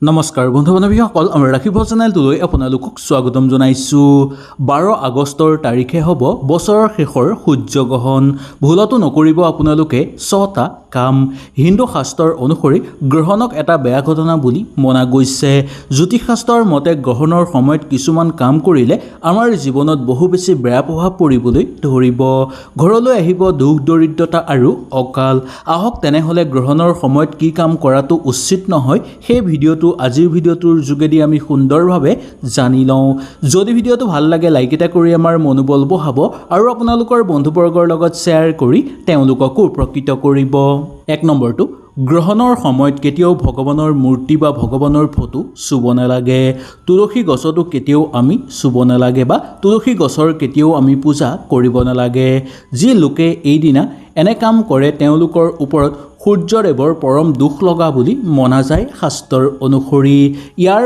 নমস্কাৰ বন্ধু বান্ধৱীসকল আমাৰ ৰাখিব চেনেলটোলৈ আপোনালোকক স্বাগতম জনাইছোঁ। 12 আগষ্টৰ তাৰিখে হ'ব বছৰৰ শেষৰ সূৰ্যগ্ৰহণ। ভুলতো নকৰিব আপোনালোকে 6টা কাম। হিন্দু শাস্ত্ৰৰ অনুসৰি গ্ৰহণক এটা বেয়া ঘটনা বুলি মনা গৈছে। জ্যোতিষ শাস্ত্ৰৰ মতে গ্ৰহণৰ সময়ত কিছুমান কাম কৰিলে আমাৰ জীৱনত বহু বেছি বেয়া প্ৰভাৱ পৰিবলৈ ধৰিব। ঘৰলৈ আহিব দুখ দৰিদ্ৰতা আৰু অকাল। আহক তেনেহ'লে গ্ৰহণৰ সময়ত কি কাম কৰাটো উচিত নহয় সেই ভিডিঅ'টো আজিৰ ভিডিঅ'টোৰ যোগেদি আমি সুন্দৰভাৱে জানি লওঁ। যদি ভিডিঅ'টো ভাল লাগে লাইক এটা কৰি আমাৰ মনোবল বঢ়াব আৰু আপোনালোকৰ বন্ধুবৰ্গৰ লগত শ্বেয়াৰ কৰি তেওঁলোককো উপকৃত কৰিব। 1 নম্বৰটো, গ্ৰহণৰ সময়ত কেতিয়াও ভগৱানৰ মূৰ্তি বা ভগৱানৰ ফটো চুব নালাগে। তুলসী গছতো কেতিয়াও আমি চুব নালাগে বা তুলসী গছৰ কেতিয়াও আমি পূজা কৰিব নালাগে। যি লোকে এইদিনা এনে কাম কৰে তেওঁলোকৰ ওপৰত সূৰ্যদেৱৰ পৰম দুখ লগা বুলি মনা যায় শাস্ত্ৰৰ অনুসৰি। ইয়াৰ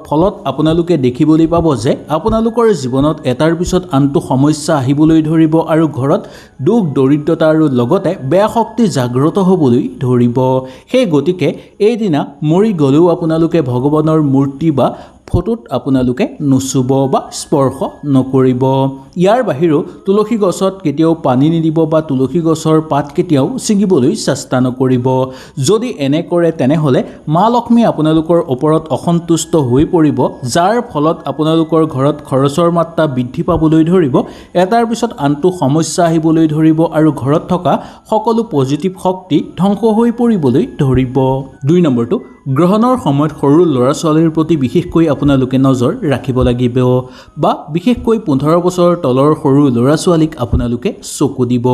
ফলত আপোনালোকে দেখিবলৈ পাব যে আপোনালোকৰ জীৱনত এটাৰ পিছত আনটো সমস্যা আহিবলৈ ধৰিব আৰু ঘৰত দুখ দৰিদ্ৰতা আৰু লগতে বেয়া শক্তি জাগ্ৰত হ'বলৈ ধৰিব। সেই গতিকে এইদিনা মৰি গ'লেও আপোনালোকে ভগৱানৰ মূৰ্তি বা ফটোত আপোনালোকে নুচুব বা স্পৰ্শ নকৰিব। ইয়াৰ বাহিৰেও তুলসী গছত কেতিয়াও পানী নিদিব বা তুলসী গছৰ পাত কেতিয়াও ছিঙিবলৈ চেষ্টা নকৰিব। যদি এনে কৰে তেনেহ'লে মা লক্ষ্মী আপোনালোকৰ ওপৰত অসন্তুষ্ট হৈ পৰিব, যাৰ ফলত আপোনালোকৰ ঘৰত খৰচৰ মাত্ৰা বৃদ্ধি পাবলৈ ধৰিব, এটাৰ পিছত আনটো সমস্যা আহিবলৈ ধৰিব আৰু ঘৰত থকা সকলো পজিটিভ শক্তি ধ্বংস হৈ পৰিবলৈ ধৰিব। 2 নম্বৰটো, গ্ৰহণৰ সময়ত সৰু ল'ৰা ছোৱালীৰ প্ৰতি বিশেষকৈ আপোনালোকে নজৰ ৰাখিব লাগিব বা বিশেষকৈ 15 বছৰৰ তলৰ সৰু ল'ৰা ছোৱালীক আপোনালোকে চকু দিব।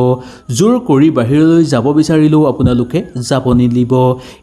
জোৰ কৰি বাহিৰলৈ যাব বিচাৰিলেও আপোনালোকে যাব নিদিব।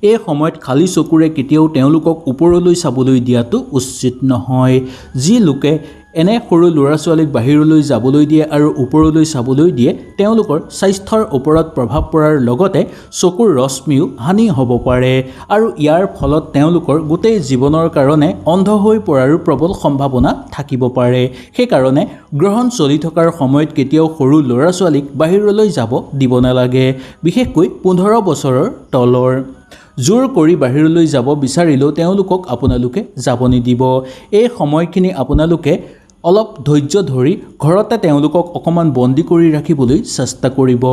এই সময়ত খালী চকুৰে কেতিয়াও তেওঁলোকক ওপৰলৈ চাবলৈ দিয়াটো উচিত নহয়। যি লোকে এনে সৰু ল'ৰা ছোৱালীক বাহিৰলৈ যাবলৈ দিয়ে আৰু ওপৰলৈ চাবলৈ দিয়ে তেওঁলোকৰ স্বাস্থ্যৰ ওপৰত প্ৰভাৱ পৰাৰ লগতে চকুৰ ৰশ্মিও হানি হ'ব পাৰে আৰু ইয়াৰ ফলত তেওঁলোকৰ গোটেই জীৱনৰ কাৰণে অন্ধ হৈ পৰাৰো প্ৰবল সম্ভাৱনা থাকিব পাৰে। সেইকাৰণে গ্ৰহণ চলি থকাৰ সময়ত কেতিয়াও সৰু ল'ৰা ছোৱালীক বাহিৰলৈ যাব দিব নালাগে, বিশেষকৈ 15 বছৰৰ তলৰ। জোৰ কৰি বাহিৰলৈ যাব বিচাৰিলেও তেওঁলোকক আপোনালোকে যাব নিদিব। এই সময়খিনি আপোনালোকে অলপ ধৈৰ্য ধৰি ঘৰতে তেওঁলোকক অকণমান বন্দী কৰি ৰাখিবলৈ চেষ্টা কৰিব।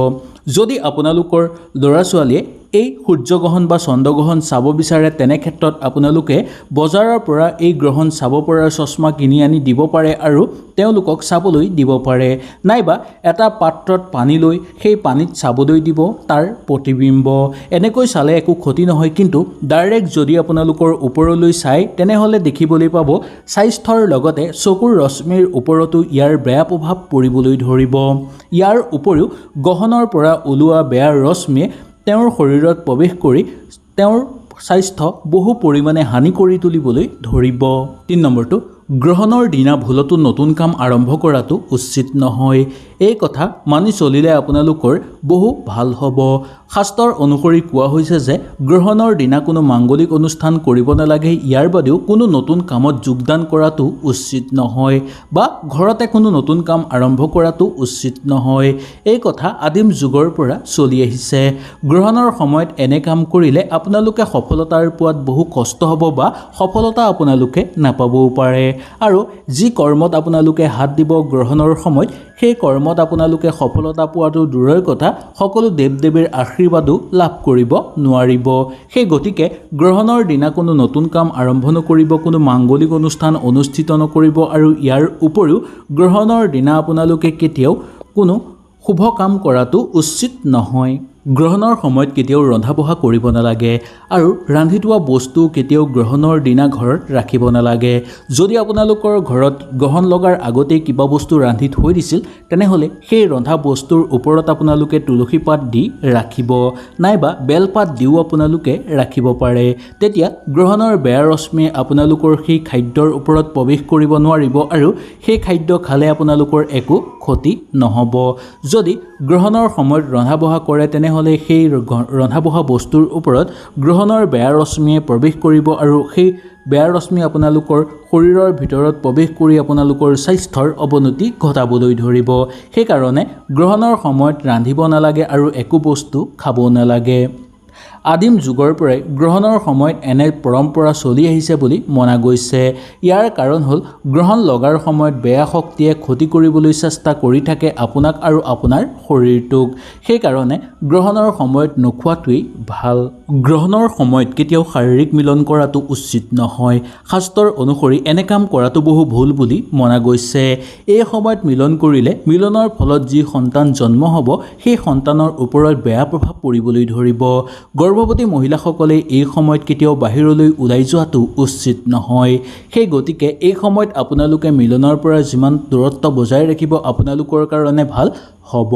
যদি আপোনালোকৰ ল'ৰা ছোৱালীয়ে এই সূৰ্যগ্ৰহণ বা চন্দ্ৰগ্ৰহণ চাব বিচাৰে তেনে ক্ষেত্ৰত আপোনালোকে বজাৰৰ পৰা এই গ্ৰহণ চাব পৰা চশমা কিনি আনি দিব পাৰে আৰু তেওঁলোকক চাবলৈ দিব পাৰে, নাইবা এটা পাত্ৰত পানী লৈ সেই পানীত চাবলৈ দিব তাৰ প্ৰতিবিম্ব। এনেকৈ চালে একো ক্ষতি নহয়, কিন্তু ডাইৰেক্ট যদি আপোনালোকৰ ওপৰলৈ চায় তেনেহ'লে দেখিবলৈ পাব স্বাস্থ্যৰ লগতে চকুৰ ৰশ্মিৰ ওপৰতো ইয়াৰ বেয়া প্ৰভাৱ পৰিবলৈ ধৰিব। ইয়াৰ উপৰিও গ্ৰহণৰ পৰা ওলোৱা বেয়া ৰশ্মিয়ে তেওঁৰ শৰীৰত প্ৰৱেশ কৰি তেওঁৰ স্বাস্থ্য বহু পৰিমাণে হানি কৰি তুলিবলৈ ধৰিব। 3 নম্বৰটো, গ্ৰহণৰ দিনা ভুলতো নতুন কাম আৰম্ভ কৰাটো উচিত নহয়। এই কথা মানি চলিলে আপোনালোকৰ বহু ভাল হ'ব। শাস্ত্ৰৰ অনুসৰি কোৱা হৈছে যে গ্ৰহণৰ দিনা কোনো মাংগলিক অনুষ্ঠান কৰিব নালাগে। ইয়াৰ বাদেও কোনো নতুন কামত যোগদান কৰাটো উচিত নহয় বা ঘৰতে কোনো নতুন কাম আৰম্ভ কৰাটো উচিত নহয়। এই কথা আদিম যুগৰ পৰা চলি আহিছে। গ্ৰহণৰ সময়ত এনে কাম কৰিলে আপোনালোকে সফলতাৰ পোৱাত বহু কষ্ট হ'ব বা সফলতা আপোনালোকে নাপাবও পাৰে আৰু যি কৰ্মত আপোনালোকে হাত দিব গ্ৰহণৰ সময়ত সেই কৰ্মত আপোনালোকে সফলতা পোৱাটো দূৰৰ কথা, সকলো দেৱ দেৱীৰ আশীৰ্বাদো লাভ কৰিব নোৱাৰিব। সেই গতিকে গ্ৰহণৰ দিনা কোনো নতুন কাম আৰম্ভ নকৰিব, কোনো মাংগলিক অনুষ্ঠান অনুষ্ঠিত নকৰিব আৰু ইয়াৰ উপৰিও গ্ৰহণৰ দিনা আপোনালোকে কেতিয়াও কোনো শুভ কাম কৰাটো উচিত নহয়। গ্ৰহণৰ সময়ত কেতিয়াও ৰন্ধা বঢ়া কৰিব নালাগে আৰু ৰান্ধি থোৱা বস্তু কেতিয়াও গ্ৰহণৰ দিনা ঘৰত ৰাখিব নালাগে। যদি আপোনালোকৰ ঘৰত গ্ৰহণ লগাৰ আগতেই কিবা বস্তু ৰান্ধি থৈ দিছিল তেনেহ'লে সেই ৰন্ধা বস্তুৰ ওপৰত আপোনালোকে তুলসী পাত দি ৰাখিব, নাইবা বেলপাত দিও আপোনালোকে ৰাখিব পাৰে। তেতিয়া গ্ৰহণৰ বেয়া ৰশ্মিয়ে আপোনালোকৰ সেই খাদ্যৰ ওপৰত প্ৰৱেশ কৰিব নোৱাৰিব আৰু সেই খাদ্য খালে আপোনালোকৰ একো ক্ষতি নহ'ব। যদি গ্ৰহণৰ সময়ত ৰন্ধা বঢ়া কৰে তেনেহ'লে সেই ৰন্ধা বঢ়া বস্তুৰ ওপৰত গ্ৰহণৰ বেয়া ৰশ্মিয়ে প্ৰৱেশ কৰিব আৰু সেই বেয়া ৰশ্মি আপোনালোকৰ শৰীৰৰ ভিতৰত প্ৰৱেশ কৰি আপোনালোকৰ স্বাস্থ্যৰ অৱনতি ঘটাবলৈ ধৰিব। সেইকাৰণে গ্ৰহণৰ সময়ত ৰান্ধিব নালাগে আৰু একো বস্তু খাব নালাগে। আদিম যুগৰ পৰাই গ্ৰহণৰ সময়ত এনে পৰম্পৰা চলি আহিছে বুলি মনা গৈছে। ইয়াৰ কাৰণ হ'ল গ্ৰহণ লগাৰ সময়ত বেয়া শক্তিয়ে ক্ষতি কৰিবলৈ চেষ্টা কৰি থাকে আপোনাক আৰু আপোনাৰ শৰীৰটোক। সেইকাৰণে গ্ৰহণৰ সময়ত নোখোৱাটোৱেই ভাল। গ্ৰহণৰ সময়ত কেতিয়াও শাৰীৰিক মিলন কৰাটো উচিত নহয়। শাস্ত্ৰৰ অনুসৰি এনে কাম কৰাটো বহু ভুল বুলি মনা গৈছে। এই সময়ত মিলন কৰিলে মিলনৰ ফলত যি সন্তান জন্ম হ'ব সেই সন্তানৰ ওপৰত বেয়া প্ৰভাৱ পৰিবলৈ ধৰিব। গৰ্ভৱতী মহিলাসকলে এই সময়ত কেতিয়াও বাহিৰলৈ ওলাই যোৱাটো উচিত নহয়। সেই গতিকে এই সময়ত আপোনালোকে মিলনৰ পৰা যিমান দূৰত্ব বজাই ৰাখিব আপোনালোকৰ কাৰণে ভাল হ'ব।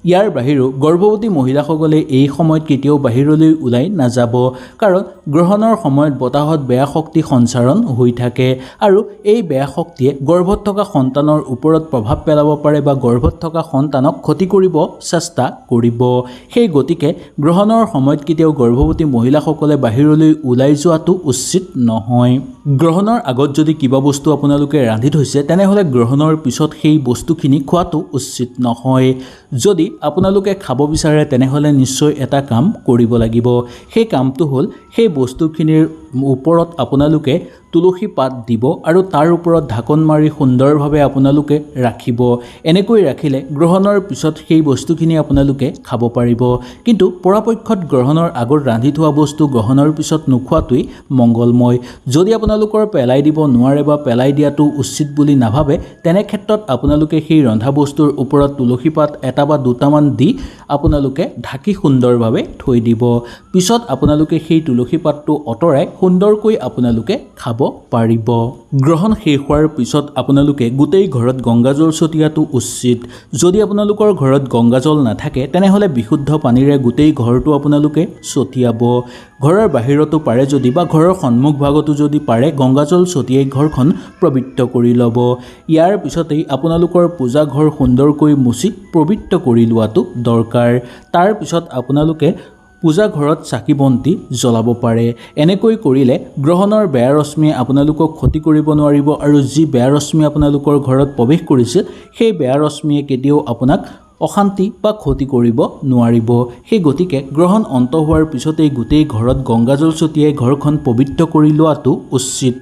ইয়াৰ বাহিৰেও গৰ্ভৱতী মহিলাসকলে এই সময়ত কেতিয়াও বাহিৰলৈ ওলাই নাযাব, কাৰণ গ্ৰহণৰ সময়ত বতাহত বেয়া শক্তি সঞ্চাৰণ হৈ থাকে আৰু এই বেয়া শক্তিয়ে গৰ্ভত থকা সন্তানৰ ওপৰত প্ৰভাৱ পেলাব পাৰে বা গৰ্ভত থকা সন্তানক ক্ষতি কৰিব চেষ্টা কৰিব। সেই গতিকে গ্ৰহণৰ সময়ত কেতিয়াও গৰ্ভৱতী মহিলাসকলে বাহিৰলৈ ওলাই যোৱাটো উচিত নহয়। গ্ৰহণৰ আগত যদি কিবা বস্তু আপোনালোকে ৰান্ধি থৈছে তেনেহ'লে গ্ৰহণৰ পিছত সেই বস্তুখিনি খোৱাটো উচিত নহয়। যদি আপোনালোকে খাব বিচাৰে তেনেহ'লে নিশ্চয় এটা কাম কৰিব লাগিব। সেই কামটো হ'ল সেই বস্তুখিনিৰ ওপৰত আপোনালোকে তুলসী পাত দিব আৰু তাৰ ওপৰত ঢাকন মাৰি সুন্দৰভাৱে আপোনালোকে ৰাখিব। এনেকৈ ৰাখিলে গ্ৰহণৰ পিছত সেই বস্তুখিনি আপোনালোকে খাব পাৰিব। কিন্তু পৰাপক্ষত গ্ৰহণৰ আগত ৰান্ধি থোৱা বস্তু গ্ৰহণৰ পিছত নোখোৱাটোৱেই মংগলময়। যদি আপোনালোকৰ পেলাই দিব নোৱাৰে বা পেলাই দিয়াটো উচিত বুলি নাভাবে তেনে ক্ষেত্ৰত আপোনালোকে সেই ৰন্ধা বস্তুৰ ওপৰত তুলসী পাত এটা বা দুটামান দি আপোনালোকে ঢাকি সুন্দৰভাৱে থৈ দিব। পিছত আপোনালোকে সেই তুলসী পাতটো আঁতৰাই সুন্দৰকৈ আপোনালোকে খাব পাৰিব। গ্ৰহণ শেষ হোৱাৰ পিছত আপোনালোকে গোটেই ঘৰত গংগাজল ছটিয়াটো উচিত। যদি আপোনালোকৰ ঘৰত গংগাজল নাথাকে তেনেহ'লে বিশুদ্ধ পানীৰে গোটেই ঘৰটো আপোনালোকে ছটিয়াব। ঘৰৰ বাহিৰতো পাৰে যদি বা ঘৰৰ সন্মুখ ভাগতো যদি পাৰে গংগাজল ছটিয়াই ঘৰখন পবিত্ৰ কৰি ল'ব। ইয়াৰ পিছতেই আপোনালোকৰ পূজা ঘৰ সুন্দৰকৈ মুচি পবিত্ৰ কৰি লোৱাটো দৰকাৰ। তাৰ পিছত আপোনালোকে পূজা ঘৰত চাকি বন্তি জ্বলাব পাৰে। এনেকৈ কৰিলে গ্ৰহণৰ বেয়া ৰশ্মিয়ে আপোনালোকক ক্ষতি কৰিব নোৱাৰিব আৰু যি বেয়া ৰশ্মি আপোনালোকৰ ঘৰত প্ৰৱেশ কৰিছিল সেই বেয়া ৰশ্মিয়ে কেতিয়াও আপোনাক অশান্তি বা ক্ষতি কৰিব নোৱাৰিব। সেই গতিকে গ্ৰহণ অন্ত হোৱাৰ পিছতেই গোটেই ঘৰত গংগাজল ছটিয়াই ঘৰখন পবিত্ৰ কৰি লোৱাটো উচিত।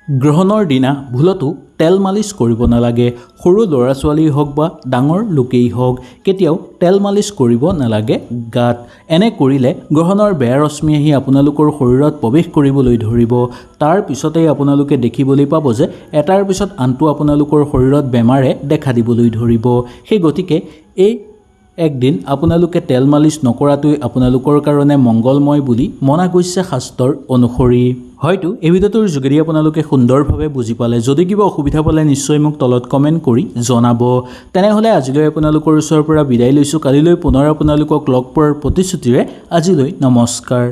গ্ৰহণৰ দিনা ভুলতো তেল মালিচ কৰিব নালাগে। সৰু ল'ৰা ছোৱালীয়ে হওক বা ডাঙৰ লোকেই হওক কেতিয়াও তেল মালিচ কৰিব নালাগে গাত। এনে কৰিলে গ্ৰহণৰ বেয়া ৰশ্মি আহি আপোনালোকৰ শৰীৰত প্ৰৱেশ কৰিবলৈ ধৰিব। তাৰ পিছতেই আপোনালোকে দেখিবলৈ পাব যে এটাৰ পিছত আনটো আপোনালোকৰ শৰীৰত বেমাৰে দেখা দিবলৈ ধৰিব। সেই গতিকে এই একদিন আপোনালোকে তেল মালিচ নকৰাটোৱে আপোনালোকৰ কাৰণে মংগলময় বুলি মনা গৈছে শাস্ত্ৰৰ অনুসৰি। হয়তো এই ভিডিঅ'টোৰ যোগেদি আপোনালোকে সুন্দৰভাৱে বুজি পালে। যদি কিবা অসুবিধা পালে নিশ্চয় মোক তলত কমেণ্ট কৰি জনাব। তেনেহ'লে আজিলৈ আপোনালোকৰ ওচৰৰ পৰা বিদায় লৈছোঁ। কালিলৈ পুনৰ আপোনালোকক লগ পোৱাৰ প্ৰতিশ্ৰুতিৰে আজিলৈ নমস্কাৰ।